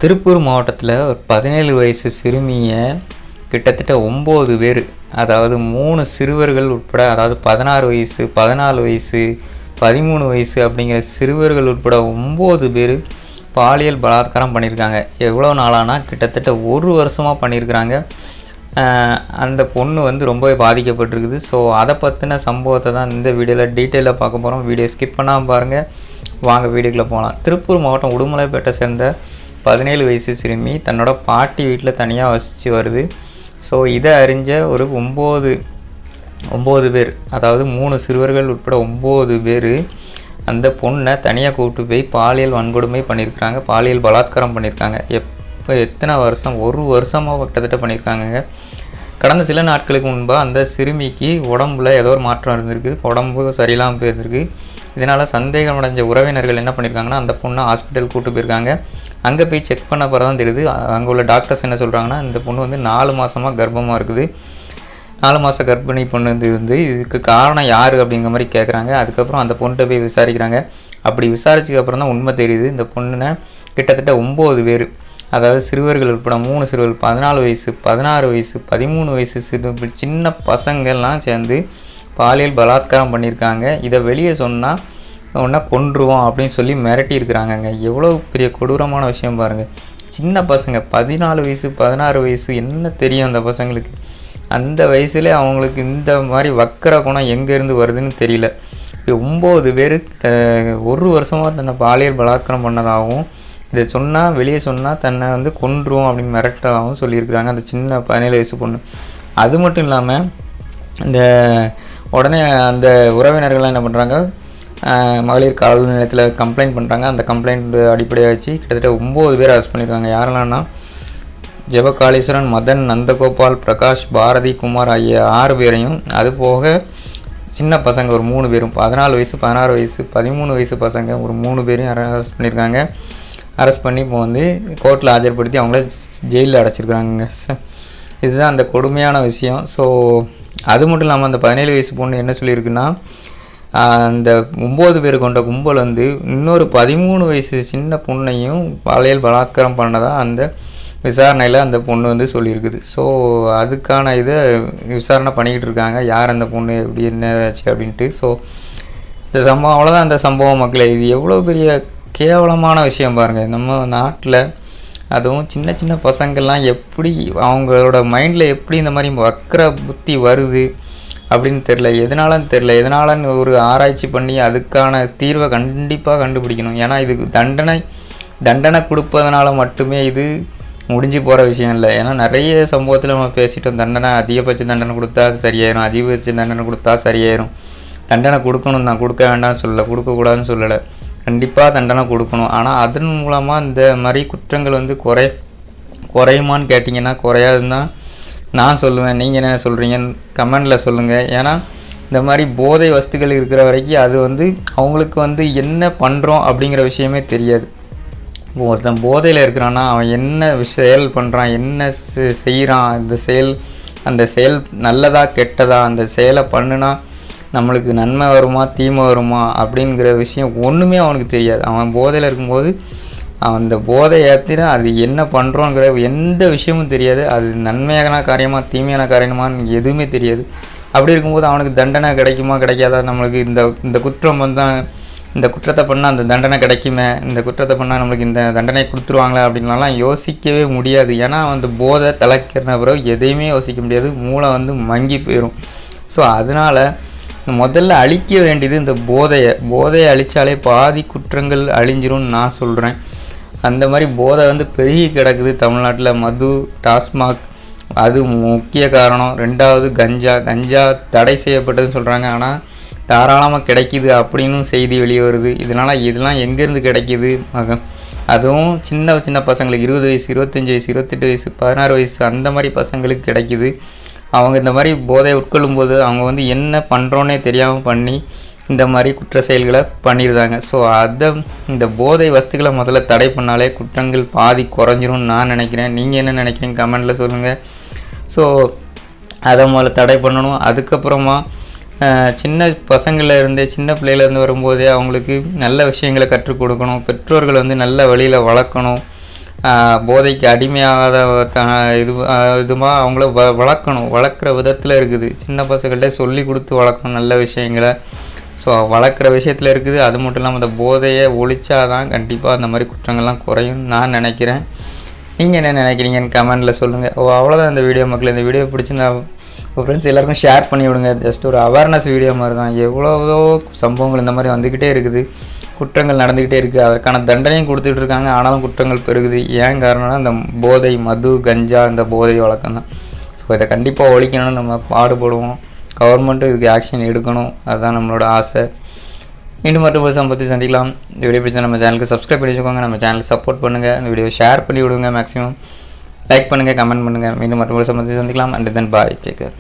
திருப்பூர் மாவட்டத்தில் ஒரு 17 வயசு சிறுமியை கிட்டத்தட்ட 9 பேர், அதாவது 3 சிறுவர்கள் உட்பட, அதாவது 16 வயசு 14 வயசு 13 வயசு அப்படிங்கிற சிறுவர்கள் உட்பட 9 பேர் பாலியல் பலாத்காரம் பண்ணியிருக்காங்க. எவ்வளோ நாளானா கிட்டத்தட்ட 1 வருஷமாக பண்ணியிருக்கிறாங்க. அந்த பொண்ணு ரொம்பவே பாதிக்கப்பட்டிருக்குது. ஸோ அதை பற்றின சம்பவத்தை தான் இந்த வீடியோவில் டீட்டெயிலாக பார்க்க போகிறோம். வீடியோ ஸ்கிப் பண்ணாமல் பாருங்கள். வாங்க வீடியோக்குள்ளே போகலாம். திருப்பூர் மாவட்டம் உடுமலைப்பேட்டை சேர்ந்த 17 வயசு சிறுமி தன்னோட பாட்டி வீட்டில் தனியாக வசித்து வருது. ஸோ இதை அறிஞ்ச ஒரு 9 பேர், அதாவது 3 சிறுவர்கள் உட்பட 9 பேர் அந்த பொண்ணை தனியாக கூப்பிட்டு போய் பாலியல் வன்கொடுமை பண்ணியிருக்கிறாங்க, பாலியல் பலாத்காரம் பண்ணியிருக்காங்க. எத்தனை வருஷம், 1 வருஷமாக கிட்டத்தட்ட பண்ணியிருக்காங்க. கடந்த சில நாட்களுக்கு முன்பாக அந்த சிறுமிக்கு உடம்புல ஏதோ ஒரு மாற்றம் இருந்திருக்கு, உடம்பு சரியில்லாமல் போயிருந்திருக்கு. இதனால் சந்தேகம் அடைஞ்ச உறவினர்கள் என்ன பண்ணியிருக்காங்கன்னா அந்த பொண்ணை ஹாஸ்பிட்டல் கூப்பிட்டு போயிருக்காங்க. அங்கே போய் செக் பண்ண பிறகு தான் தெரியுது. அங்கே உள்ள டாக்டர்ஸ் என்ன சொல்கிறாங்கன்னா, இந்த பொண்ணு 4 மாதமாக கர்ப்பமாக இருக்குது. 4 மாத கர்ப்பிணி பொண்ணு இதுக்கு காரணம் யார் அப்படிங்கிற மாதிரி கேட்குறாங்க. அதுக்கப்புறம் அந்த பொண்ணுகிட்ட போய் விசாரிக்கிறாங்க. அப்படி விசாரிச்சதுக்கப்புறம் தான் உண்மை தெரியுது. இந்த பொண்ணை கிட்டத்தட்ட 9 பேர், அதாவது சிறுவர்கள் உட்பட 3 சிறுவர்கள் 14 வயசு 16 வயசு 13 வயசு சின்ன பசங்கள்லாம் சேர்ந்து பாலியல் பலாத்காரம் பண்ணியிருக்காங்க. இதை வெளியே சொன்னால் ஒன்றா கொன்றுவோம் அப்படின்னு சொல்லி மிரட்டி இருக்கிறாங்கங்க. எவ்வளோ பெரிய கொடூரமான விஷயம் பாருங்கள். சின்ன பசங்க 14 வயசு 16 வயசு, என்ன தெரியும் அந்த பசங்களுக்கு? அந்த வயசுல அவங்களுக்கு இந்த மாதிரி வக்கர குணம் எங்கேருந்து வருதுன்னு தெரியல. 9 பேர் 1 வருஷமாக தன்னை பாலியல் பலாத்காரம் பண்ணதாகவும், இதை சொன்னால் வெளியே சொன்னால் தன்னை கொன்றுவோம் அப்படின்னு மிரட்டதாகவும் சொல்லியிருக்கிறாங்க அந்த சின்ன 17 வயசு பொண்ணு. அது மட்டும் இல்லாமல் இந்த உடனே அந்த உறவினர்கள்லாம் என்ன பண்ணுறாங்க, மகளிர் காவல் நிலையத்தில் கம்ப்ளைண்ட் பண்ணுறாங்க. அந்த கம்ப்ளைண்ட் அடிப்படையாக வச்சு கிட்டத்தட்ட 9 பேர் அரெஸ்ட் பண்ணியிருக்காங்க. யாரெல்லாம்னா ஜெபகாளீஸ்வரன், மதன், நந்தகோபால், பிரகாஷ், பாரதி, குமார் ஆகிய 6 பேரையும், அது போக சின்ன பசங்க ஒரு 3 பேரும், 14 வயசு 16 வயசு 13 வயசு பசங்க ஒரு 3 பேரையும் அரெஸ்ட் பண்ணியிருக்காங்க. அரெஸ்ட் பண்ணி இப்போ கோர்ட்டில் ஆஜர்படுத்தி அவங்கள ஜெயிலில் அடைச்சிருக்கிறாங்க. இதுதான் அந்த கொடுமையான விஷயம். ஸோ அது மட்டும் இல்லாமல் அந்த 17 வயசு பொண்ணு என்ன சொல்லியிருக்குன்னா, அந்த 9 பேர் கொண்ட கும்பல் இன்னொரு 13 வயசு சின்ன பொண்ணையும் பாலியல் பலாத்காரம் பண்ணதாக அந்த விசாரணையில் அந்த பொண்ணு சொல்லியிருக்குது. ஸோ அதுக்கான இதை விசாரணை பண்ணிக்கிட்டு இருக்காங்க, யார் அந்த பொண்ணு எப்படி என்னாச்சு அப்படின்ட்டு. ஸோ இந்த சம்பவம் அவ்வளோதான். அந்த சம்பவம் மக்களை, இது எவ்வளோ பெரிய கேவலமான விஷயம் பாருங்கள். நம்ம நாட்டில் அதுவும் சின்ன சின்ன பசங்கள்லாம் எப்படி அவங்களோட மைண்டில் எப்படி இந்த மாதிரி வக்கர புத்தி வருது அப்படின்னு தெரில. எதனாலன்னு ஒரு ஆராய்ச்சி பண்ணி அதுக்கான தீர்வை கண்டிப்பாக கண்டுபிடிக்கணும். ஏன்னா இதுக்கு தண்டனை கொடுப்பதனால மட்டுமே இது முடிஞ்சு போகிற விஷயம் இல்லை. ஏன்னா நிறைய சம்பவத்தில் நம்ம பேசிட்டோம், அதிகபட்ச தண்டனை கொடுத்தா அது சரியாயிரும், அதிகபட்ச தண்டனை கொடுத்தா சரியாயிரும். தண்டனை கொடுக்கணும், நான் கொடுக்க வேண்டாம்னு சொல்லலை, கொடுக்கக்கூடாதுன்னு சொல்லலை, கண்டிப்பாக தண்டனை கொடுக்கணும். ஆனால் அதன் மூலமாக இந்த மாதிரி குற்றங்கள் குறையுமான்னு கேட்டிங்கன்னா குறையாதுன்னு தான் நான் சொல்லுவேன். நீங்கள் என்ன சொல்கிறீங்கன்னு கமெண்டில் சொல்லுங்கள். ஏன்னா இந்த மாதிரி போதை வஸ்துகள் இருக்கிற வரைக்கும் அது அவங்களுக்கு என்ன பண்ணுறோம் அப்படிங்கிற விஷயமே தெரியாது. ஒருத்தன் போதையில் இருக்கிறான்னா அவன் என்ன செயல் பண்ணுறான், என்ன செய்கிறான், அந்த செயல் நல்லதா கெட்டதா, அந்த செயலை பண்ணுனா நம்மளுக்கு நன்மை வருமா தீமை வருமா அப்படிங்கிற விஷயம் ஒன்றுமே அவனுக்கு தெரியாது. அவன் போதையில் இருக்கும்போது அவன் அந்த போதை ஏற்றினா அது என்ன பண்ணுறோங்கிற எந்த விஷயமும் தெரியாது. அது நன்மையான காரியமாக தீமையான காரியமான்னு எதுவுமே தெரியாது. அப்படி இருக்கும்போது அவனுக்கு தண்டனை கிடைக்குமா கிடைக்காதா, நம்மளுக்கு இந்த குற்றம் இந்த குற்றத்தை பண்ணால் அந்த தண்டனை கிடைக்குமே, இந்த குற்றத்தை பண்ணால் நம்மளுக்கு இந்த தண்டனை கொடுத்துருவாங்களே அப்படின்லாம் யோசிக்கவே முடியாது. ஏன்னா அந்த போதை தலைக்கிற பிறகு எதையுமே யோசிக்க முடியாது, மூளை மங்கி போயிடும். ஸோ அதனால் முதல்ல அழிக்க வேண்டியது இந்த போதையை அழித்தாலே பாதி குற்றங்கள் அழிஞ்சிரும்னு நான் சொல்கிறேன். அந்த மாதிரி போதை பெருகி கிடக்குது தமிழ்நாட்டில். மது, டாஸ்மாக் அது முக்கிய காரணம். 2வது கஞ்சா தடை செய்யப்பட்டதுன்னு சொல்கிறாங்க, ஆனால் தாராளமாக கிடைக்கிது அப்படின்னு செய்தி வெளியே வருது. இதெல்லாம் எங்கேருந்து கிடைக்கிது? அதுவும் சின்ன பசங்களுக்கு 20 வயசு 25 வயசு 28 வயசு 16 வயசு அந்த மாதிரி பசங்களுக்கு கிடைக்கிது. அவங்க இந்த மாதிரி போதையை உட்கொள்ளும்போது அவங்க என்ன பண்ணுறோன்னே தெரியாமல் பண்ணி இந்த மாதிரி குற்ற செயல்களை பண்ணிடுறாங்க. ஸோ இந்த போதை வஸ்துக்களை முதல்ல தடை பண்ணாலே குற்றங்கள் பாதி குறைஞ்சிரும்னு நான் நினைக்கிறேன். நீங்கள் என்ன நினைக்கிறீங்க கமெண்டில் சொல்லுங்கள். ஸோ அதை முதல்ல தடை பண்ணணும். அதுக்கப்புறமா சின்ன பசங்கள்லேருந்தே சின்ன பிள்ளையிலேருந்து வரும்போதே அவங்களுக்கு நல்ல விஷயங்களை கற்றுக் கொடுக்கணும். பெற்றோர்கள் நல்ல வழியில் வளர்க்கணும். போதைக்கு அடிமையாகாத இதுமாக அவங்கள வளர்க்கணும். வளர்க்குற விதத்தில் இருக்குது. சின்ன பசங்கள்கிட்ட சொல்லி கொடுத்து வளர்க்கணும் நல்ல விஷயங்களை. ஸோ வளர்க்குற விஷயத்தில் இருக்குது. அது மட்டும் இல்லாமல் அந்த போதையை ஒழிச்சாதான் கண்டிப்பாக அந்த மாதிரி குற்றங்கள்லாம் குறையும் நான் நினைக்கிறேன். நீங்கள் என்ன நினைக்கிறீங்கன்னு கமெண்டில் சொல்லுங்கள். அவ்வளோதான் இந்த வீடியோ மக்கள். இந்த வீடியோ பிடிச்சிருந்தா உங்கள் ஃப்ரெண்ட்ஸ் எல்லாருக்கும் ஷேர் பண்ணி விடுங்க. ஜஸ்ட் ஒரு அவேர்னஸ் வீடியோ மாதிரி தான். எவ்வளோ சம்பவங்கள் இந்த மாதிரி வந்துக்கிட்டே இருக்குது. குற்றங்கள் நடந்துக்கிட்டே இருக்குது. அதற்கான தண்டனையும் கொடுத்துட்டு இருக்காங்க. ஆனாலும் குற்றங்கள் பெருகுது. ஏன் காரணம்னா இந்த போதை, மது, கஞ்சா, இந்த போதை வழக்கம் தான். ஸோ இதை கண்டிப்பாக ஒழிக்கணும்னு நம்ம பாடுபடுவோம். கவர்மெண்ட்டும் இதுக்கு ஆக்ஷன் எடுக்கணும். அதுதான் நம்மளோட ஆசை. மீண்டும் மட்டும் ஒரு சம்பவத்தை சந்திக்கலாம். இந்த வீடியோ பிடிச்சா நம்ம சேனலுக்கு சப்ஸ்கிரைப் பண்ணி வச்சுக்கோங்க. நம்ம சேனலை சப்போர்ட் பண்ணுங்கள். இந்த வீடியோ ஷேர் பண்ணி விடுங்க. மேக்ஸிமம் லைக் பண்ணுங்கள், கமெண்ட் பண்ணுங்கள். மீண்டும் மட்டும் ஒரு சம்பவத்தை சந்திக்கலாம். And then bye, take care.